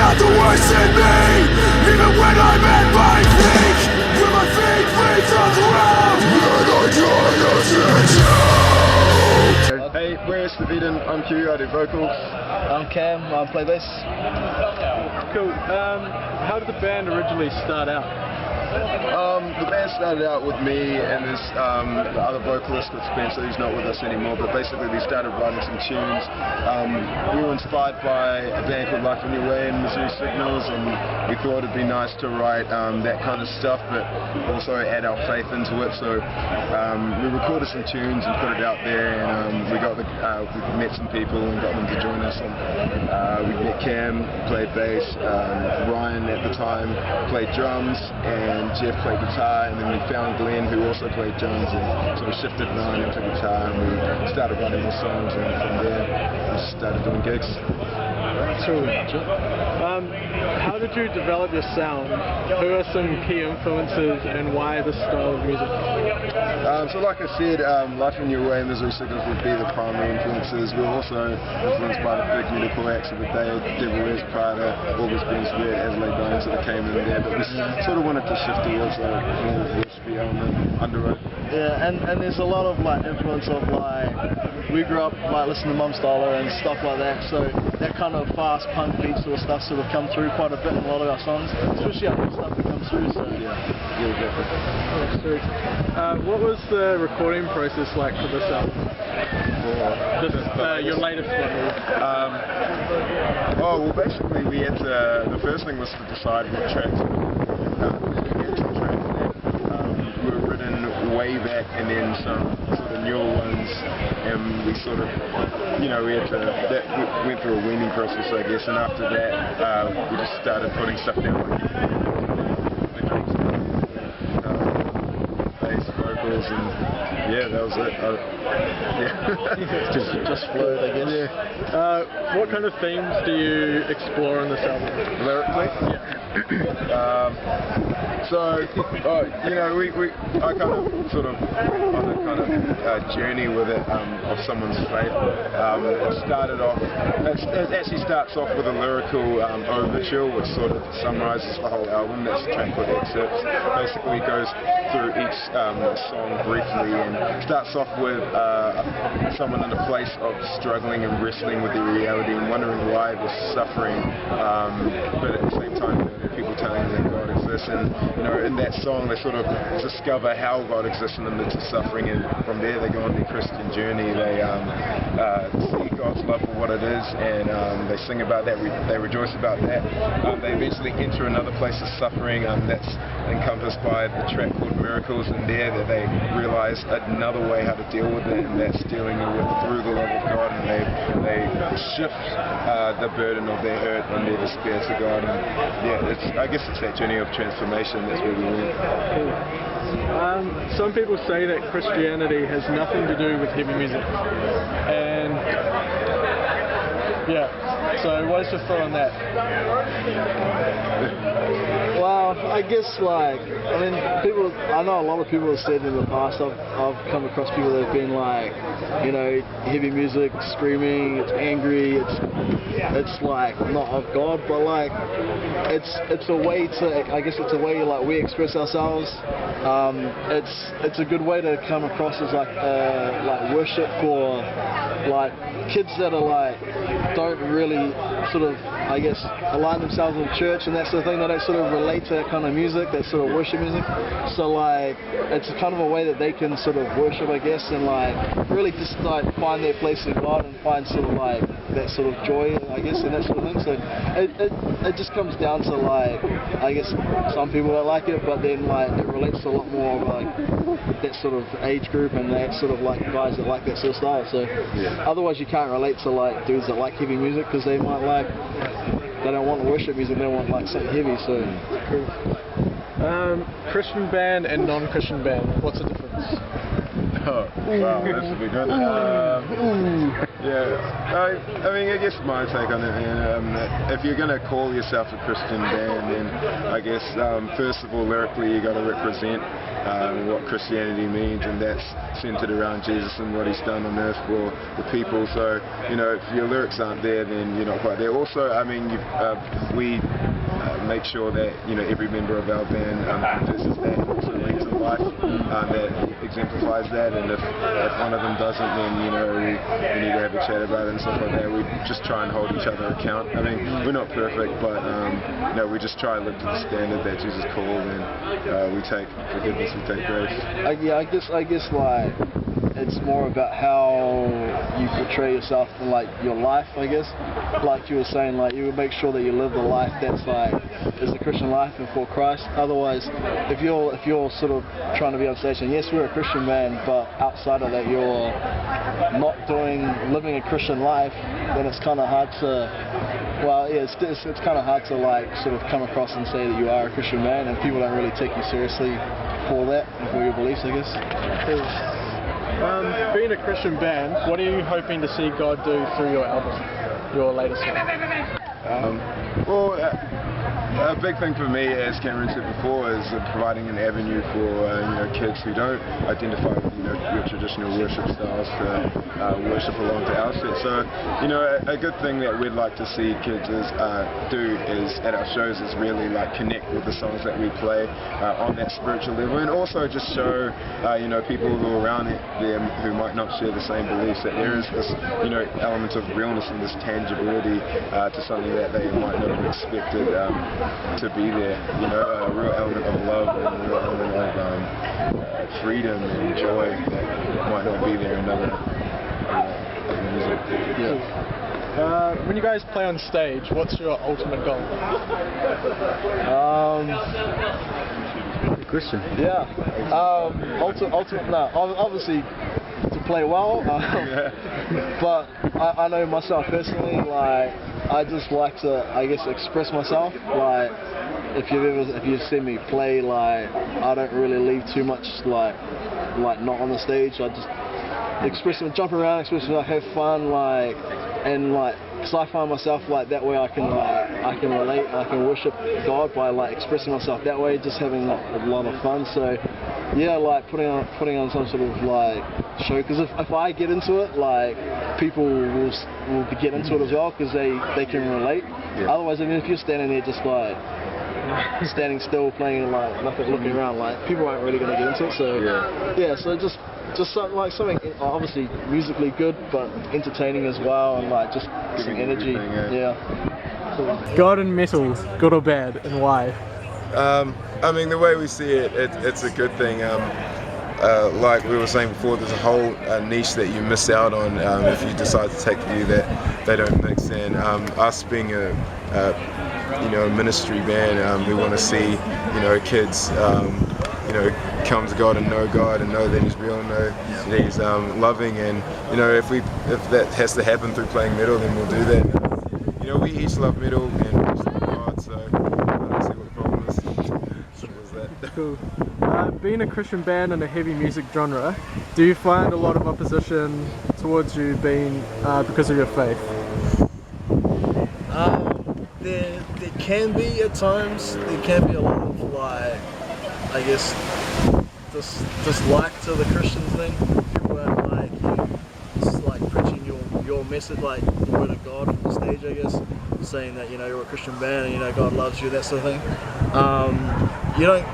got the worst in me, even when I'm at my peak. With my feet reach the ground, and I try to sit down. Hey, we're Steven, I'm Q, I do vocals. I'm Cam, I play bass. Cool. How did the band originally start out? The band started out with me and this the other vocalist with Spencer, who's not with us anymore, but basically we started writing some tunes. We were inspired by a band called Life in Your Way and Missouri Signals, and we thought it'd be nice to write that kind of stuff, but also add our faith into it. So we recorded some tunes and put it out there, and we met some people and got them to join us. And we met Cam, who played bass, Ryan at the time played drums, and Jeff played guitar, and then we found Glenn, who also played drums, and so we shifted Ryan into guitar, and we started writing more songs, and from there we started doing gigs. Cool. How did you develop your sound? Who are some key influences and why this style of music? So like I said, Life in Your Way and Missouri Signals would be the primary influences. We're also influenced by the big musical acts of the day, Devil Wears Prada, August Burns Red, Adelaide Bones that came in there, but we sort of wanted to shift towards a more worshipy element under it. Yeah, and there's a lot of like influence of like, we grew up like listening to Mumsdollar and stuff like that, so that kind of fast punk beat sort of stuff sort of come through quite a bit in a lot of our songs, especially our new stuff that comes through, so yeah, definitely. What was the recording process like for this album? Your latest one? Well basically we had to, the first thing was to decide what tracks were written way back, and then some sort of newer ones, and we sort of, we had to, we went through a weaning process, I guess, and after that we just started putting stuff down, bass, vocals, and yeah, that was it. just flowed, I guess. Yeah. What kind of themes do you explore in this album? Lyrically? I kind of sort of on a kind of journey with it of someone's faith. It actually starts off with a lyrical overture, which sort of summarizes the whole album. That's a track called Excerpts. Basically goes through each song briefly and starts off with someone in a place of struggling and wrestling with their reality and wondering why they're suffering, but at the same time people telling them that God exists, and in that song they sort of discover how God exists in the midst of suffering, and from there they go on their Christian journey. They see God's love for what it is, and they sing about that, they rejoice about that. They eventually enter another place of suffering that's encompassed by the track called Miracles, and there that they realize another way how to deal with it, and that's dealing with through the love of God, and they shift the burden of their hurt and their despair to God. And I guess it's that journey of transformation that's where we went. Some people say that Christianity has nothing to do with heavy music, and so what is your thought on that? Well, I guess I know a lot of people have said in the past, I've come across people that have been like, heavy music, screaming, it's angry, it's like not of God, but like it's a way to, I guess it's a way like we express ourselves. It's a good way to come across as like worship for like kids that are like don't really sort of, I guess, align themselves with church and that sort of thing. They don't sort of relate to that kind of music, that sort of worship music. So like it's kind of a way that they can sort of worship, I guess, and like really just like find their place in God and find sort of like that sort of joy, I guess, and that sort of thing. So it just comes down to like, I guess some people don't like it, but then like it relates to a lot more of like that sort of age group and that sort of like guys that like that sort of style. So otherwise you can't relate to like dudes that like heavy music, because they might like, they don't want worship music, they want like something heavy. So Christian band and non-Christian band, what's the difference? Oh, wow, that's a big one. Yeah, I mean, I guess my take on it, man, if you're going to call yourself a Christian band, then I guess, first of all, lyrically, you got to represent what Christianity means, and that's centered around Jesus and what he's done on earth for the people. So, you know, if your lyrics aren't there, then you're not quite there. Also, I mean, we make sure that, you know, every member of our band possesses that also leads a life that exemplifies that, and if one of them doesn't, then, you know, we need to have a chat about it and stuff like that. We just try and hold each other account. I mean, we're not perfect, but you know, we just try and live to the standard that Jesus called, and we take forgiveness, we take grace. I guess like it's more about how you portray yourself in like your life, I guess. Like you were saying, like you would make sure that you live the life that's like is the Christian life and for Christ. Otherwise, if you're sort of trying to be on stage and yes, we're a Christian band, but outside of that you're not living a Christian life, then it's kind of hard to. Well, yeah, it's kind of hard to like sort of come across and say that you are a Christian man, and people don't really take you seriously for that and for your beliefs, I guess. Being a Christian band, what are you hoping to see God do through your album, your latest one? Well, a big thing for me, as Cameron said before, is providing an avenue for you know, kids who don't identify with, you know, your traditional worship styles to worship along to our set. So, you know, a good thing that we'd like to see kids do is at our shows is really like connect with the songs that we play on that spiritual level, and also just show you know, people who are around them who might not share the same beliefs, that there is this, you know, element of realness and this tangibility to something that they might not have expected to be there. You know, a real element of love and a real element of freedom and joy that might not be there in other music. Yeah. When you guys play on stage, what's your ultimate goal? Christian. Yeah. Ultimate. No, obviously to play well. But I know myself personally, like I just like to, I guess, express myself. Like if you've seen me play, like I don't really leave too much like not on the stage. I just express and jump around, express myself, have fun, like, and like, because I find myself like that way I can relate, I can worship God by like expressing myself that way, just having like, a lot of fun. So yeah, like putting on some sort of like show, because if I get into it, like people will get into it as well, because they can relate. Yeah. Otherwise, I mean, if you're standing there just like standing still playing like nothing, looking around, like people aren't really going to get into it. So yeah, so just something obviously musically good but entertaining as well, and like just some energy. Yeah. God and metal, good or bad, and why? I mean, the way we see it, it's a good thing. Like we were saying before, there's a whole niche that you miss out on if you decide to take the view that they don't mix in. Us being a ministry band, we want to see, you know, kids, you know, come to God and know that He's real, and know that He's loving, and you know, if that has to happen through playing metal, then we'll do that. You know, we each love metal and we each love God, so I don't see what the problem is. Simple as that. Cool. Being a Christian band in a heavy music genre, do you find a lot of opposition towards you being because of your faith? There can be at times. There can be a lot of like, I guess, dislike to the Christian thing. People are like, just like preaching your message, like the word of God from the stage, I guess, saying that, you know, you're a Christian band and, you know, God loves you, that sort of thing. You don't,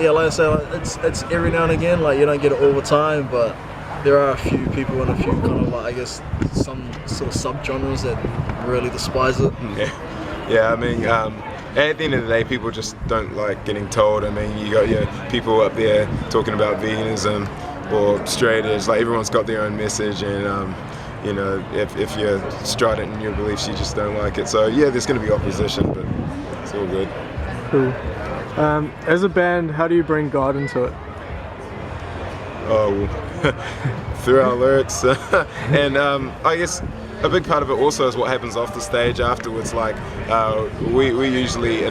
yeah, like I say, like, it's every now and again, like you don't get it all the time, but there are a few people and a few kind of like, I guess, some sort of sub-genres that really despise it. Yeah, I mean, at the end of the day, people just don't like getting told. I mean, you got your people up there talking about veganism or straight edge. Like, everyone's got their own message, and you know, if you're strident in your beliefs, you just don't like it. So yeah, there's going to be opposition, but it's all good. Cool. As a band, how do you bring God into it? Oh, through our lyrics, and I guess a big part of it also is what happens off the stage afterwards. Like we usually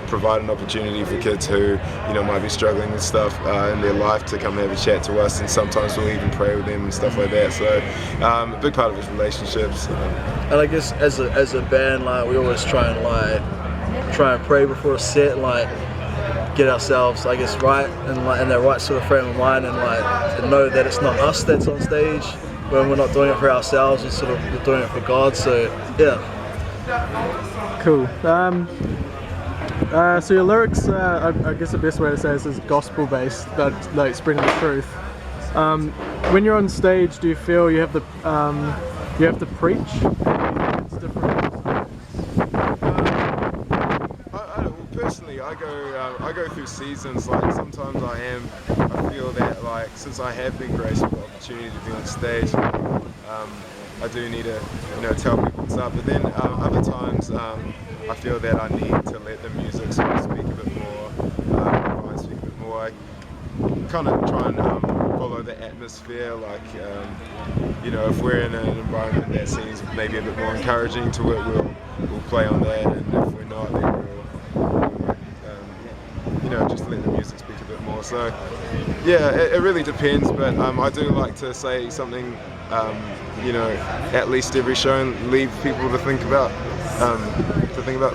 provide an opportunity for kids who might be struggling with stuff in their life to come have a chat to us, and sometimes we'll even pray with them and stuff like that. So a big part of it is relationships. And I guess as a band, like we always try and pray before a set, like get ourselves, I guess, right and like in that right sort of frame of mind, and like to know that it's not us that's on stage when we're not doing it for ourselves, we're doing it for God. So yeah. Cool. So your lyrics, I guess the best way to say this is gospel based, like spreading the truth. When you're on stage, do you feel you have to preach? It's different. Personally, I go through seasons. Like sometimes I feel that like since I have been graced with the opportunity to be on stage, I do need to tell people what's up. But then other times I feel that I need to let the music sort of speak a bit more, speak a bit more. I kind of try and follow the atmosphere. Like if we're in an environment that seems maybe a bit more encouraging to it, we'll play on that, and if we're not, then we'll just let the music speak a bit more. So yeah, it really depends, but I do like to say something at least every show, and leave people to think about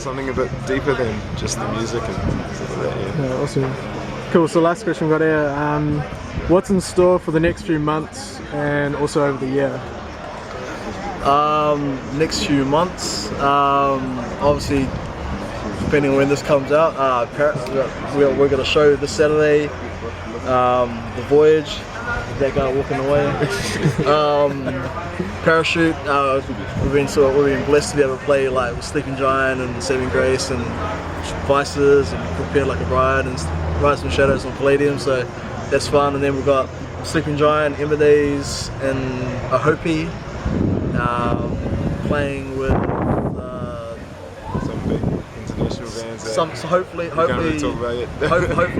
something a bit deeper than just the music and stuff like that. Yeah, awesome. Cool. So last question we've got here, what's in store for the next few months and also over the year? Next few months, obviously depending on when this comes out, we're going to show this Saturday, The Voyage, that guy walking away. Parachute, we've been blessed to be able to play like with Sleeping Giant and Saving Grace and Vices and Prepared Like a Bride and Rise from Shadows on Palladium, so that's fun. And then we've got Sleeping Giant, Ember Days and Ahopi, playing with some big international bands. So hopefully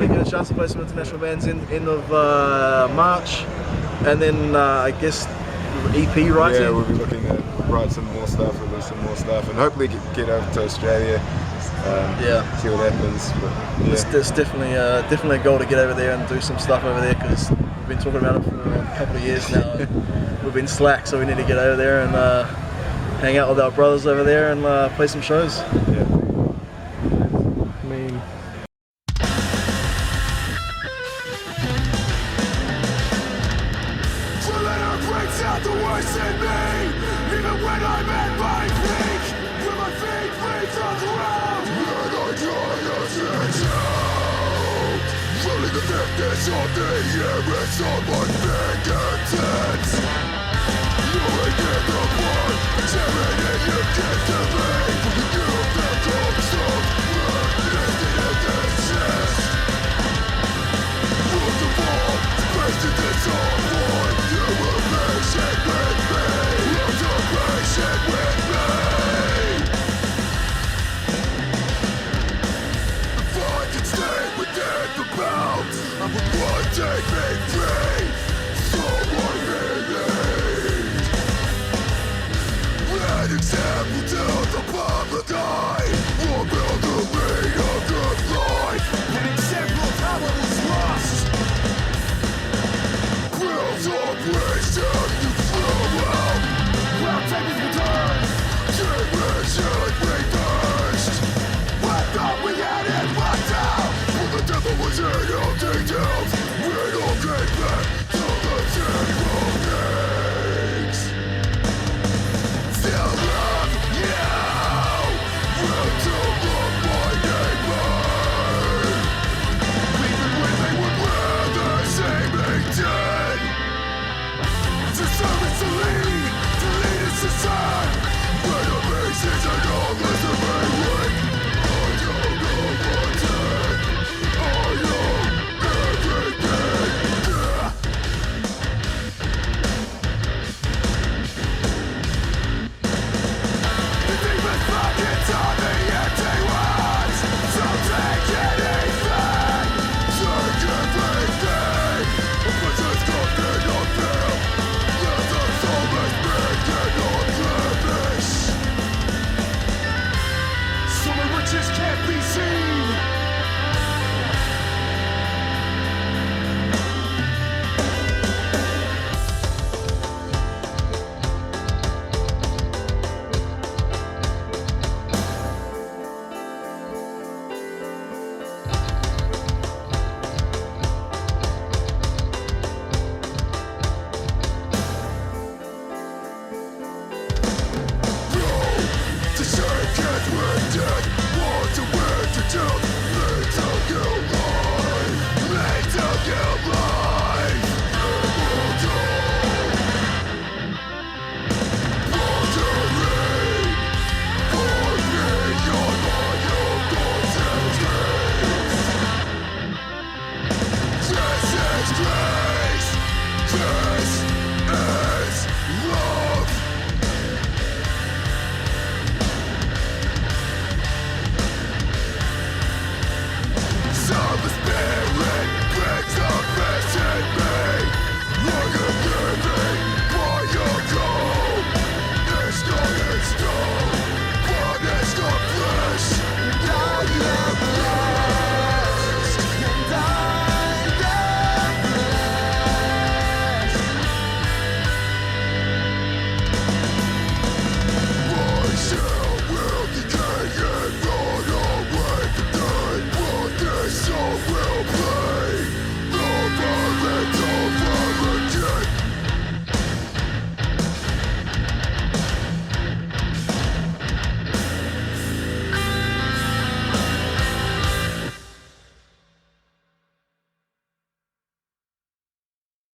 get a chance to play some international bands in end of March, and then I guess EP writing. Yeah, we'll be looking to write some more stuff, release some more stuff, and hopefully get over to Australia. See what happens. But, yeah. It's definitely a goal to get over there and do some stuff over there, because we've been talking about it for a couple of years now. We've been slack, so we need to get over there and hang out with our brothers over there and play some shows. Yeah. The worst in me, even when I'm at my peak, with my feet free on the ground, and I try to sit out, feeling the thickness of the air, it's on my fingertips. You ain't in the blood, tyranny you give to me, you feel comes up, lifted in this chest. Rules of all, space in this all void, you will patient with me, you're patient with me. If I could stay within the bounds, I would one day be free, so I need. An example to the public eye, will build the meaning of good life. An example of how it was lost. Built up wisdom you threw out. Well, tables returned. Dimension reversed. I thought we had it locked out. Well, the devil was in all details. We all came back to the table games. Still love you. Will to love my neighbor. Even when they would rather see me dead. To serve is to lead is to serve. When the faces are